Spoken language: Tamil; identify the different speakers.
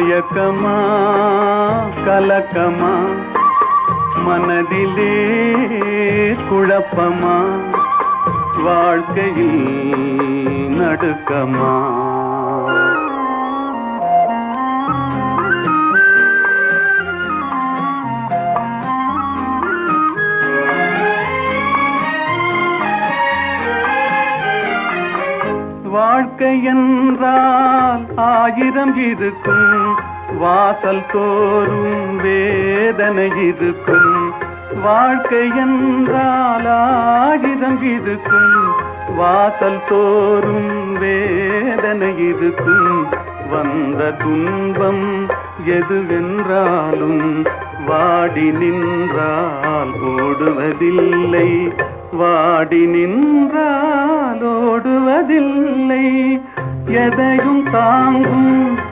Speaker 1: மயக்கமா கலக்கமா மனதிலே குழப்பமா வாழ்க்கையில் நடுக்கமா வாழ்க்கை என்றால் ஆயிரம் இருக்கும் வாசல் தோறும் வேதனை இருக்கும் வாழ்க்கை என்றால் ஆயிரம் இருக்கும் வாசல் தோறும் வேதனை இருக்கும் வந்த துன்பம் எதுவென்றாலும் வாடி நின்றால் ஓடுவதில்லை வாடி நின்றால் ஓடுவதில்லை எதையும் தாங்கும்